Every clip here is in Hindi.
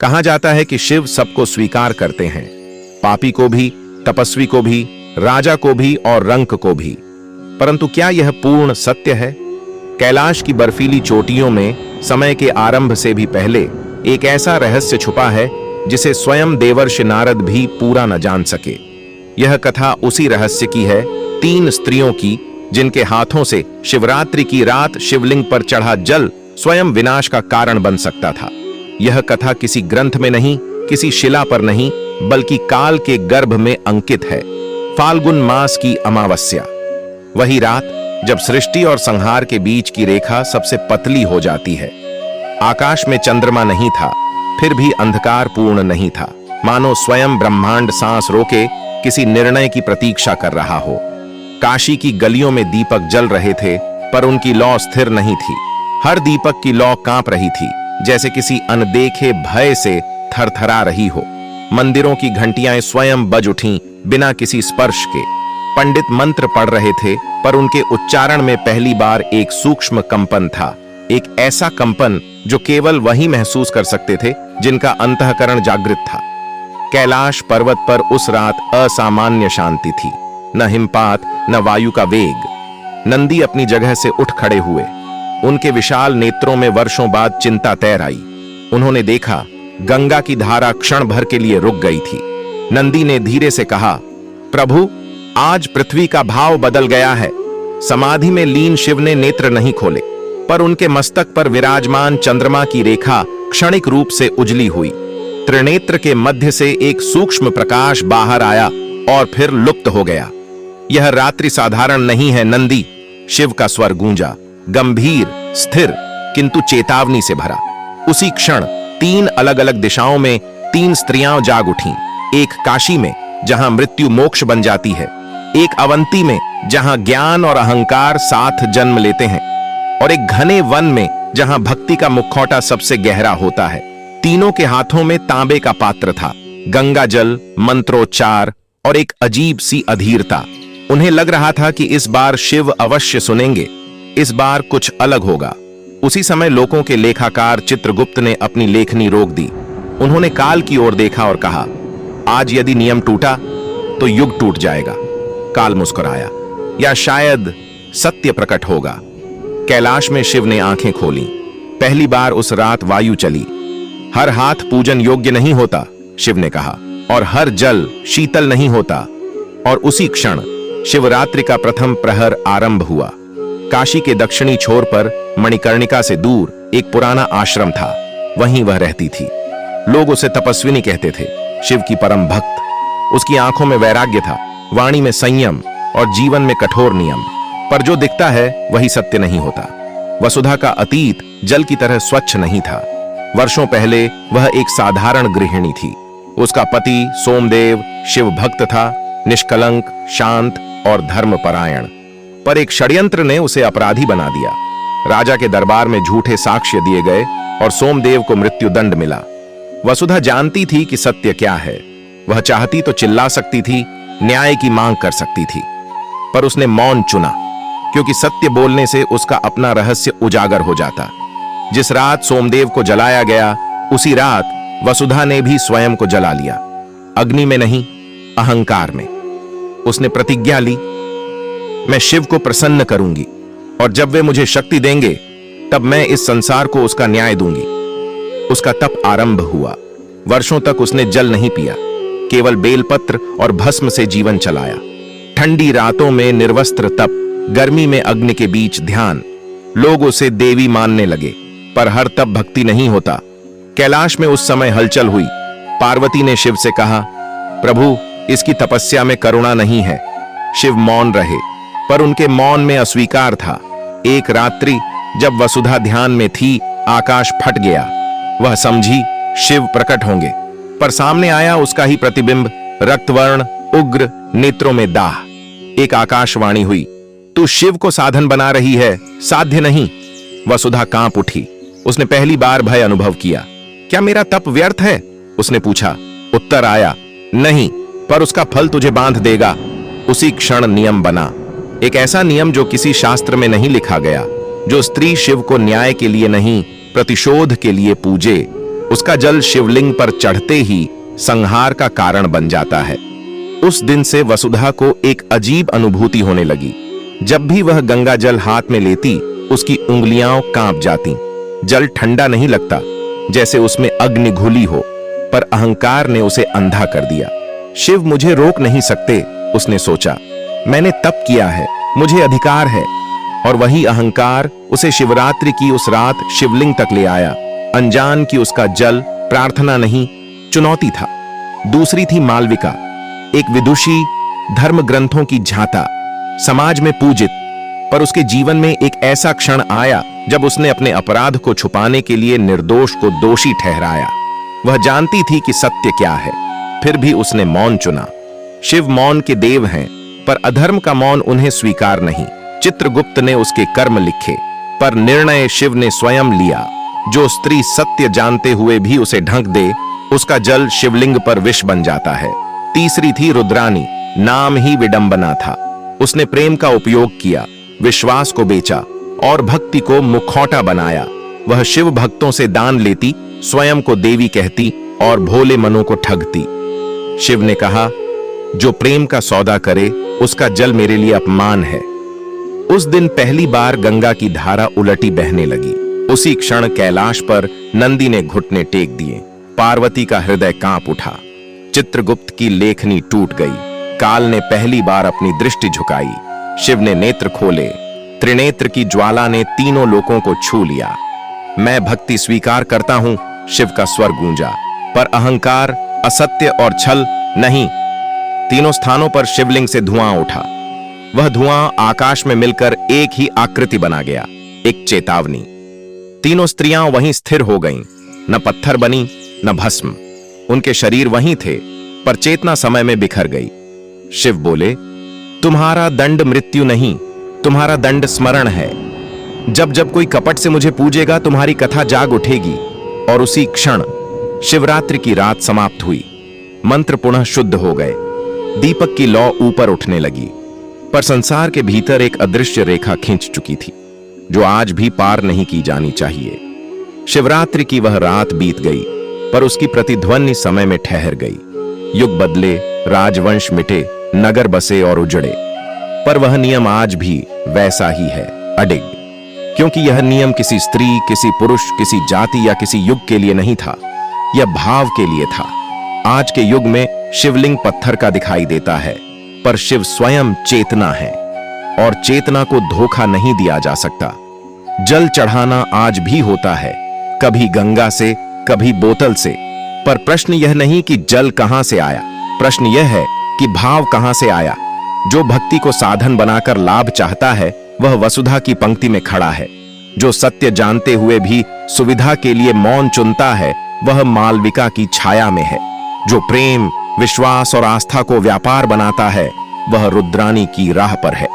कहा जाता है कि शिव सबको स्वीकार करते हैं, पापी को भी, तपस्वी को भी, राजा को भी और रंक को भी। परंतु क्या यह पूर्ण सत्य है? कैलाश की बर्फीली चोटियों में समय के आरंभ से भी पहले एक ऐसा रहस्य छुपा है जिसे स्वयं देवर्षि नारद भी पूरा न जान सके। यह कथा उसी रहस्य की है, 3 स्त्रियों की, जिनके हाथों से शिवरात्रि की रात शिवलिंग पर चढ़ा जल स्वयं विनाश का कारण बन सकता था। यह कथा किसी ग्रंथ में नहीं, किसी शिला पर नहीं, बल्कि काल के गर्भ में अंकित है। फाल्गुन मास की अमावस्या, वही रात जब सृष्टि और संहार के बीच की रेखा सबसे पतली हो जाती है। आकाश में चंद्रमा नहीं था, फिर भी अंधकार पूर्ण नहीं था, मानो स्वयं ब्रह्मांड सांस रोके किसी निर्णय की प्रतीक्षा कर रहा हो। काशी की गलियों में दीपक जल रहे थे, पर उनकी लौ स्थिर नहीं थी। हर दीपक की लौ कांप रही थी, जैसे किसी अनदेखे भय से थरथरा रही हो। मंदिरों की घंटियां स्वयं बज उठीं, बिना किसी स्पर्श के। पंडित मंत्र पढ़ रहे थे, पर उनके उच्चारण में पहली बार एक सूक्ष्म कंपन था, एक ऐसा कंपन जो केवल वही महसूस कर सकते थे जिनका अंतःकरण जागृत था। कैलाश पर्वत पर उस रात असामान्य शांति थी, न हिमपात, न वायु का वेग। नंदी अपनी जगह से उठ खड़े हुए। उनके विशाल नेत्रों में वर्षों बाद चिंता तैर आई। उन्होंने देखा, गंगा की धारा क्षण भर के लिए रुक गई थी। नंदी ने धीरे से कहा, प्रभु, आज पृथ्वी का भाव बदल गया है। समाधि में लीन शिव ने नेत्र नहीं खोले, पर उनके मस्तक पर विराजमान चंद्रमा की रेखा क्षणिक रूप से उजली हुई। त्रिनेत्र के मध्य से एक सूक्ष्म प्रकाश बाहर आया और फिर लुप्त हो गया। यह रात्रि साधारण नहीं है नंदी, शिव का स्वर गूंजा, गंभीर, स्थिर, किंतु चेतावनी से भरा। उसी क्षण 3 अलग अलग दिशाओं में 3 स्त्रियां जाग उठीं। एक काशी में, जहां मृत्यु मोक्ष बन जाती है, एक अवंती में, जहां ज्ञान और अहंकार साथ जन्म लेते हैं, और एक घने वन में, जहां भक्ति का मुखौटा सबसे गहरा होता है। तीनों के हाथों में तांबे का पात्र था, गंगा जल, मंत्रोच्चार और एक अजीब सी अधीरता। उन्हें लग रहा था कि इस बार शिव अवश्य सुनेंगे, इस बार कुछ अलग होगा। उसी समय लोकों के लेखाकार चित्रगुप्त ने अपनी लेखनी रोक दी। उन्होंने काल की ओर देखा और कहा, आज यदि नियम टूटा तो युग टूट जाएगा। काल मुस्कुराया, या शायद सत्य प्रकट होगा। कैलाश में शिव ने आंखें खोली। पहली बार उस रात वायु चली। हर हाथ पूजन योग्य नहीं होता, शिव ने कहा, और हर जल शीतल नहीं होता। और उसी क्षण शिवरात्रि का प्रथम प्रहर आरंभ हुआ। काशी के दक्षिणी छोर पर मणिकर्णिका से दूर एक पुराना आश्रम था, वहीं वह रहती थी। लोग उसे तपस्विनी कहते थे, शिव की परम भक्त। उसकी आंखों में वैराग्य था, वाणी में संयम और जीवन में कठोर नियम। पर जो दिखता है वही सत्य नहीं होता। वसुधा का अतीत जल की तरह स्वच्छ नहीं था। वर्षों पहले वह एक साधारण गृहिणी थी। उसका पति सोमदेव शिव भक्त था, निष्कलंक, शांत और धर्मपरायण। पर एक षड्यंत्र ने उसे अपराधी बना दिया। राजा के दरबार में झूठे साक्ष्य दिए गए और सोमदेव को मृत्युदंड मिला। वसुधा जानती थी कि सत्य क्या है। वह चाहती तो चिल्ला सकती थी, न्याय की मांग कर सकती थी, पर उसने मौन चुना, क्योंकि सत्य बोलने से उसका अपना रहस्य उजागर हो जाता। जिस रात सोमदेव को जलाया गया, उसी रात वसुधा ने भी स्वयं को जला लिया। अग्नि में नहीं, अहंकार में। उसने प्रतिज्ञा ली, मैं शिव को प्रसन्न करूंगी, और जब वे मुझे शक्ति देंगे तब मैं इस संसार को उसका न्याय दूंगी। उसका तप आरंभ हुआ। वर्षों तक उसने जल नहीं पिया, केवल बेलपत्र और भस्म से जीवन चलाया। ठंडी रातों में निर्वस्त्र तप, गर्मी में अग्नि के बीच ध्यान। लोग उसे देवी मानने लगे, पर हर तप भक्ति नहीं होता। कैलाश में उस समय हलचल हुई। पार्वती ने शिव से कहा, प्रभु, इसकी तपस्या में करुणा नहीं है। शिव मौन रहे, पर उनके मौन में अस्वीकार था। एक रात्रि जब वसुधा ध्यान में थी, आकाश फट गया। वह समझी शिव प्रकट होंगे, पर सामने आया उसका ही प्रतिबिंब, रक्तवर्ण, उग्र, नेत्रों में दाह। एक आकाशवाणी हुई, तू शिव को साधन बना रही है, साध्य नहीं। वसुधा कांप उठी। उसने पहली बार भय अनुभव किया। क्या मेरा तप व्यर्थ है? उसने पूछा। उत्तर आया, नहीं, पर उसका फल तुझे बांध देगा। उसी क्षण नियम बना, एक ऐसा नियम जो किसी शास्त्र में नहीं लिखा गया। जो स्त्री शिव को न्याय के लिए नहीं, प्रतिशोध के लिए पूजे, उसका जल शिवलिंग पर चढ़ते ही संहार का कारण बन जाता है। उस दिन से वसुधा को एक अजीब अनुभूति होने लगी। जब भी वह गंगा जल हाथ में लेती, उसकी उंगलियां कांप जाती। जल ठंडा नहीं लगता, जैसे उसमें अग्नि घुली हो, पर अहंकार ने उसे अंधा कर दिया। शिव मुझे रोक नहीं सकते, उसने सोचा। मैंने तप किया है, मुझे अधिकार है। और वही अहंकार उसे शिवरात्रि की उस रात शिवलिंग तक ले आया। अनजान की उसका जल प्रार्थना नहीं, चुनौती था। दूसरी थी मालविका, एक विदुषी, धर्म ग्रंथों की झांता, समाज में पूजित। पर उसके जीवन में एक ऐसा क्षण आया जब उसने अपने अपराध को छुपाने के लिए निर्दोष को दोषी ठहराया। वह जानती थी कि सत्य क्या है, फिर भी उसने मौन चुना। शिव मौन के देव हैं, पर अधर्म का मौन उन्हें स्वीकार नहीं। चित्रगुप्त ने उसके कर्म लिखे, पर निर्णय शिव ने स्वयं लिया। जो स्त्री सत्य जानते हुए भी उसे ढंक दे, उसका जल शिवलिंग पर विष बन जाता है। तीसरी थी रुद्रानी, नाम ही विडंबना था। उसने प्रेम का उपयोग किया, विश्वास को बेचा और भक्ति को मुखौटा बनाया। वह शिव भक्तों से दान लेती, स्वयं को देवी कहती और भोले मनों को ठगती। शिव ने कहा, जो प्रेम का सौदा करे उसका जल मेरे लिए अपमान है। उस दिन पहली बार गंगा की धारा उलटी बहने लगी। उसी क्षण कैलाश पर नंदी ने घुटने टेक दिए। पार्वती का हृदय कांप उठा। चित्रगुप्त की लेखनी टूट गई। काल ने पहली बार अपनी दृष्टि झुकाई। शिव ने नेत्र खोले। त्रिनेत्र की ज्वाला ने तीनों लोकों को छू लिया। मैं भक्ति स्वीकार करता हूं, शिव का स्वर गूंजा। पर अहंकार, असत्य और छल नहीं। तीनों स्थानों पर शिवलिंग से धुआं उठा। वह धुआं आकाश में मिलकर एक ही आकृति बना गया, एक चेतावनी। तीनों स्त्रियां वहीं स्थिर हो गईं, न पत्थर बनी न भस्म। उनके शरीर वहीं थे, पर चेतना समय में बिखर गई। शिव बोले, तुम्हारा दंड मृत्यु नहीं, तुम्हारा दंड स्मरण है। जब जब कोई कपट से मुझे पूजेगा, तुम्हारी कथा जाग उठेगी। और उसी क्षण शिवरात्रि की रात समाप्त हुई। मंत्र पुनः शुद्ध हो गए। दीपक की लौ ऊपर उठने लगी, पर संसार के भीतर एक अदृश्य रेखा खींच चुकी थी, जो आज भी पार नहीं की जानी चाहिए। शिवरात्रि की वह रात बीत गई, पर उसकी प्रतिध्वनि समय में ठहर गई। युग बदले, राजवंश मिटे, नगर बसे और उजड़े, पर वह नियम आज भी वैसा ही है, अडिग। क्योंकि यह नियम किसी स्त्री, किसी पुरुष, किसी जाति या किसी युग के लिए नहीं था, यह भाव के लिए था। आज के युग में शिवलिंग पत्थर का दिखाई देता है, पर शिव स्वयं चेतना है, और चेतना को धोखा नहीं दिया जा सकता। जल चढ़ाना आज भी होता है, कभी गंगा से, कभी बोतल से। पर प्रश्न यह नहीं कि जल कहां से आया, प्रश्न यह है कि भाव कहां से आया। जो भक्ति को साधन बनाकर लाभ चाहता है, वह वसुधा की पंक्ति में खड़ा है। जो सत्य जानते हुए भी सुविधा के लिए मौन चुनता है, वह मालविका की छाया में है। जो प्रेम, विश्वास और आस्था को व्यापार बनाता है, वह रुद्रानी की राह पर है।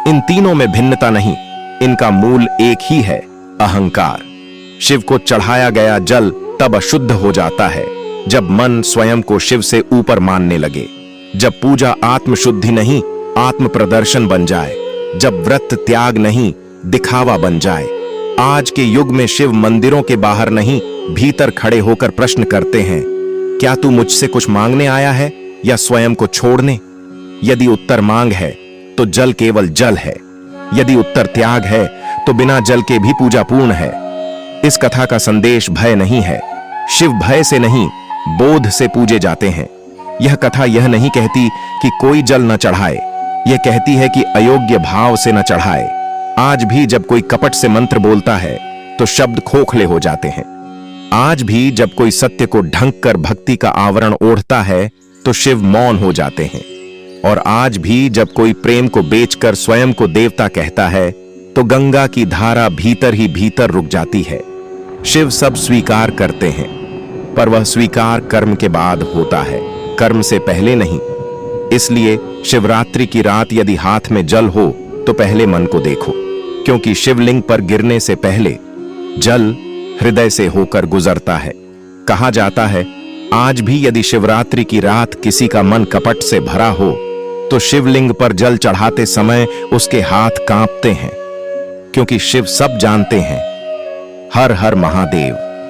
इन तीनों में भिन्नता नहीं, इनका मूल एक ही है, अहंकार। शिव को चढ़ाया गया जल तब अशुद्ध हो जाता है जब मन स्वयं को शिव से ऊपर मानने लगे, जब पूजा आत्मशुद्धि नहीं आत्म प्रदर्शन बन जाए, जब व्रत त्याग नहीं दिखावा बन जाए। आज के युग में शिव मंदिरों के बाहर नहीं, भीतर खड़े होकर प्रश्न करते हैं, क्या तू मुझसे कुछ मांगने आया है या स्वयं को छोड़ने? यदि उत्तर मांग है तो जल केवल जल है, यदि उत्तर त्याग है तो बिना जल के भी पूजा पूर्ण है। इस कथा का संदेश भय नहीं है। शिव भय से नहीं, बोध से पूजे जाते हैं। यह कथा यह नहीं कहती कि कोई जल न चढ़ाए, यह कहती है कि अयोग्य भाव से न चढ़ाए। आज भी जब कोई कपट से मंत्र बोलता है तो शब्द खोखले हो जाते हैं। आज भी जब कोई सत्य को ढंक कर भक्ति का आवरण ओढ़ता है तो शिव मौन हो जाते हैं। और आज भी जब कोई प्रेम को बेचकर स्वयं को देवता कहता है तो गंगा की धारा भीतर ही भीतर रुक जाती है। शिव सब स्वीकार करते हैं, पर वह स्वीकार कर्म के बाद होता है, कर्म से पहले नहीं। इसलिए शिवरात्रि की रात यदि हाथ में जल हो तो पहले मन को देखो, क्योंकि शिवलिंग पर गिरने से पहले जल हृदय से होकर गुजरता है। कहा जाता है, आज भी यदि शिवरात्रि की रात किसी का मन कपट से भरा हो तो शिवलिंग पर जल चढ़ाते समय उसके हाथ कांपते हैं, क्योंकि शिव सब जानते हैं। हर हर महादेव।